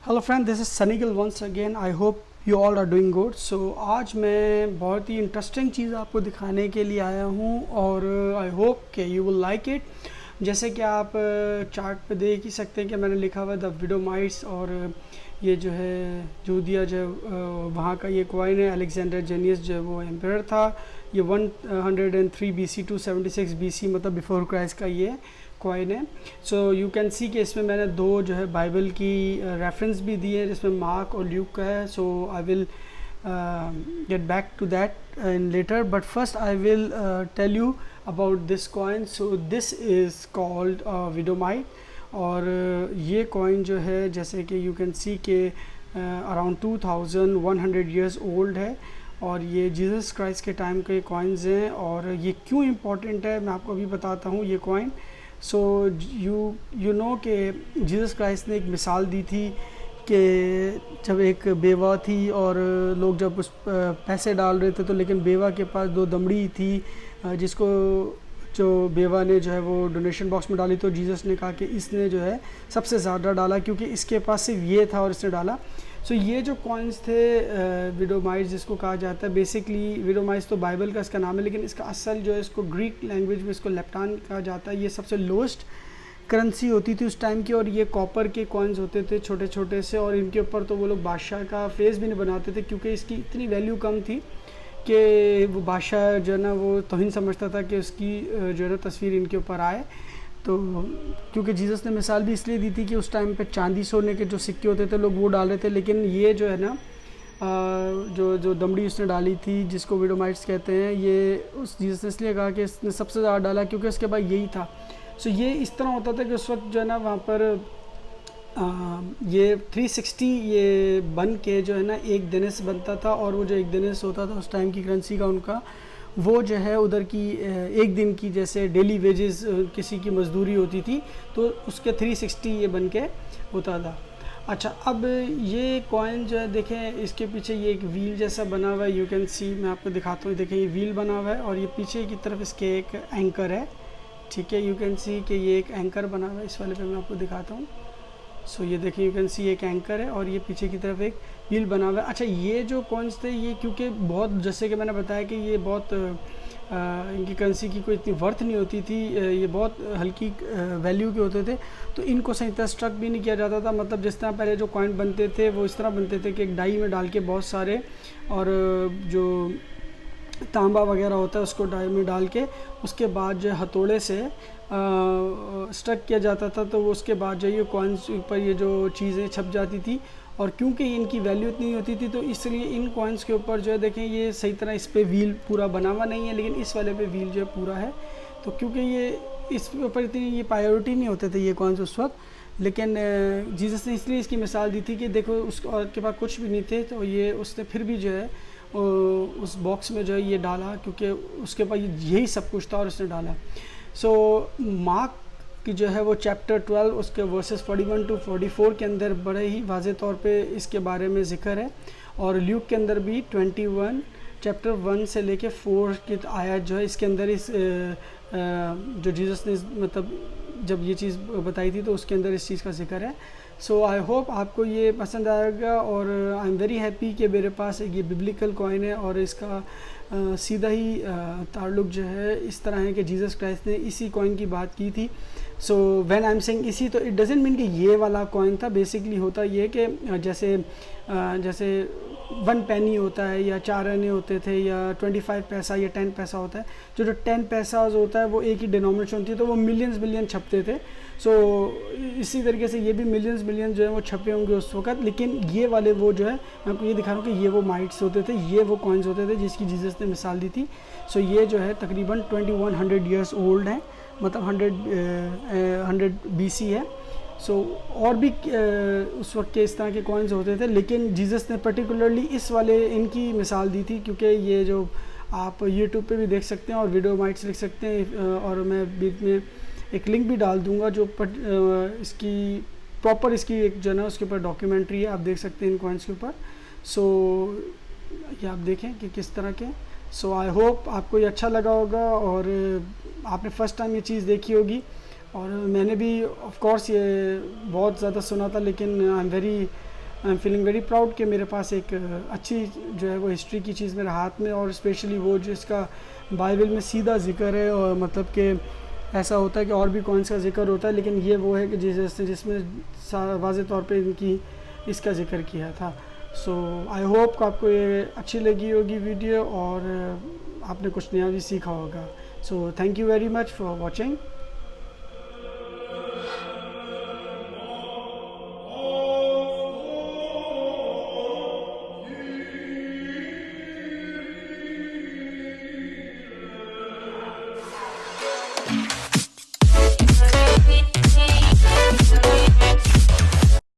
Hello friend, this is Sunny Gill once again. I hope you all are doing good. So आज मैं बहुत ही interesting चीज़ आपको दिखाने के लिए आया हूँ और आई होप कि यू विल लाइक इट। जैसे कि आप चार्ट पे देख ही सकते हैं कि मैंने लिखा हुआ है द विडोमाइट्स, और ये जो है जूदिया जो वहाँ का ये कॉइन है। अलेक्जेंडर जेनियस जो वो एम्परर था। ये 103 BC टू 76 BC मतलब बिफोर क्राइस्ट का ये कॉइन है। सो यू कैन सी कि इसमें मैंने दो जो है बाइबल की रेफरेंस भी दी है, जिसमें मार्क और ल्यूक का है। So I will get back to that in later, but first I will tell you about this coin. So this is called Vidomite, और ये coin जो है जैसे कि you can see के अराउंड 2100 years old है, और ये जीसस क्राइस्ट के टाइम के कॉइन्स हैं। और ये क्यों इम्पोर्टेंट है मैं आपको अभी बताता हूँ ये कॉइन। सो यू नो कि जीसस क्राइस्ट ने एक मिसाल दी थी कि जब एक बेवा थी और लोग जब उस पैसे डाल रहे थे तो लेकिन बेवा के पास दो दमड़ी थी, जिसको जो बेवा ने जो है वो डोनेशन बॉक्स में डाली, तो जीसस ने कहा कि इसने जो है सबसे ज़्यादा डाला क्योंकि इसके पास सिर्फ ये था और इसने डाला। सो ये जो कॉइन्स थे विडोमाइट्स जिसको कहा जाता है, बेसिकली विडोमाइट्स तो बाइबल का इसका नाम है, लेकिन इसका असल जो है इसको ग्रीक लैंग्वेज में इसको लेप्टान कहा जाता है। ये सबसे लोएस्ट करेंसी होती थी उस टाइम की, और ये कॉपर के कॉइन्स होते थे छोटे छोटे से, और इनके ऊपर तो वो लोग बादशाह का फेस भी नहीं बनाते थे क्योंकि इसकी इतनी वैल्यू कम थी कि वो बादशाह जो है ना वो तौहीन समझता था कि उसकी जो है ना तस्वीर इनके ऊपर आए। तो क्योंकि जीसस ने मिसाल भी इसलिए दी थी कि उस टाइम पे चांदी सोने के जो सिक्के होते थे लोग वो डाल रहे थे, लेकिन ये जो है ना जो दमड़ी उसने डाली थी जिसको विडोमाइट्स कहते हैं, ये उस जीसस ने इसलिए कहा कि इसने सबसे ज़्यादा डाला क्योंकि उसके पास यही था। सो ये इस तरह होता था कि उस वक्त जो है ना वहाँ पर ये 360 ये बन के जो है ना एक दिनेस बनता था, और वो जो एक दिनेस होता था उस टाइम की करेंसी का उनका, वो जो है उधर की एक दिन की जैसे डेली वेजेस किसी की मजदूरी होती थी तो उसके 360 ये बन के होता था। अच्छा, अब ये कॉइन जो है देखें इसके पीछे ये एक व्हील जैसा बना हुआ है। यू कैन सी, मैं आपको दिखाता हूँ, देखें ये व्हील बना हुआ है और ये पीछे की तरफ इसके एक एंकर है। ठीक है, यू कैन सी कि ये एक एंकर बना हुआ है। इस वाले पे मैं आपको दिखाता हूँ। सो ये देखिए यू कैन सी एक एंकर है और ये पीछे की तरफ एक व्हील बना हुआ है। अच्छा, ये जो कॉइन्स थे ये क्योंकि बहुत, जैसे कि मैंने बताया कि ये बहुत इनकी करेंसी की कोई इतनी वर्थ नहीं होती थी, ये बहुत हल्की वैल्यू के होते थे, तो इनको सही तरह स्ट्रक भी नहीं किया जाता था। मतलब जिस तरह पहले जो कॉइन बनते थे वो इस तरह बनते थे कि एक डाई में डाल के बहुत सारे, और जो तांबा वगैरह होता है उसको डाई में डाल के उसके बाद जो हथौड़े से स्टक किया जाता था, तो उसके बाद जो ये कॉइन्स ऊपर ये जो चीज़ें छप जाती थी। और क्योंकि इनकी वैल्यू इतनी होती थी तो इसलिए इन कॉइन्स के ऊपर जो है देखें ये सही तरह इस पर व्हील पूरा बना हुआ नहीं है, लेकिन इस वाले पे व्हील जो है पूरा है। तो क्योंकि ये इस ऊपर इतनी ये प्रायोरिटी नहीं होते थे ये कॉइन्स उस वक्त, लेकिन जीसस ने इसलिए इसकी मिसाल दी थी कि देखो उस औरत के पास कुछ भी नहीं थे, तो ये उसने फिर भी जो है उस बॉक्स में जो है ये डाला क्योंकि उसके पास यही सब कुछ था और उसने डाला। सो मार्क की जो है वो चैप्टर 12 उसके वर्सेस 41 टू 44 के अंदर बड़े ही वाज़े तौर पे इसके बारे में ज़िक्र है, और ल्यूक के अंदर भी 21 चैप्टर 1 से लेके 4 की आयत जो है इसके अंदर इस जो जीसस ने मतलब जब ये चीज़ बताई थी तो उसके अंदर इस चीज़ का जिक्र है। सो आई होप आपको ये पसंद आएगा, और आई एम वेरी हैप्पी कि मेरे पास एक ये बिब्लिकल कॉइन है और इसका सीधा ही ताल्लुक जो है इस तरह है कि जीसस क्राइस्ट ने इसी कॉइन की बात की थी। So when I am saying इसी, तो इट डजंट मीन कि ये वाला कॉइन था। बेसिकली होता ये कि जैसे 1 पेनी होता है या 4 आने होते थे या 25 पैसा या 10 पैसा होता है, जो 10 पैसा होता है वो एक ही डिनोमिनेशन होती है, तो वो मिलियन छपते थे। सो इसी तरीके से ये भी मिलियन जो है वो छपे होंगे उस वक्त, लेकिन ये वाले वो जो है मैं आपको ये दिखा रहा हूँ कि ये वो माइट्स होते थे, ये वो कॉइन्स होते थे जिसकी जीसस ने मिसाल दी थी। सो ये जो है तकरीबन 2100 ईयर्स ओल्ड है, मतलब 100 BC है। सो और भी उस वक्त के इस तरह के कॉइन्स होते थे, लेकिन जीसस ने पर्टिकुलरली इस वाले इनकी मिसाल दी थी क्योंकि ये जो आप यूट्यूब पे भी देख सकते हैं और विडोमाइट्स लिख सकते हैं, और मैं बीच में एक लिंक भी डाल दूंगा जो इसकी प्रॉपर इसकी एक जो है ना उसके ऊपर डॉक्यूमेंट्री है, आप देख सकते हैं इन कॉइन्स के ऊपर। सो ये आप देखें कि किस तरह के। सो आई होप आपको ये अच्छा लगा होगा, और आपने फ़र्स्ट टाइम ये चीज़ देखी होगी, और मैंने भी ऑफ कोर्स ये बहुत ज़्यादा सुना था, लेकिन I am very I am feeling very proud कि मेरे पास एक अच्छी जो है वो हिस्ट्री की चीज़ मेरे हाथ में, और स्पेशली वो जिसका बाइबल में सीधा जिक्र है, और मतलब कि ऐसा होता है कि और भी कौन सा जिक्र होता है, लेकिन ये वो है कि जिसमें वाज़े तौर पे इनकी इसका जिक्र किया था। सो आई होप कि आपको ये अच्छी लगी होगी वीडियो, और आपने कुछ नया भी सीखा होगा। So thank you very much for watching.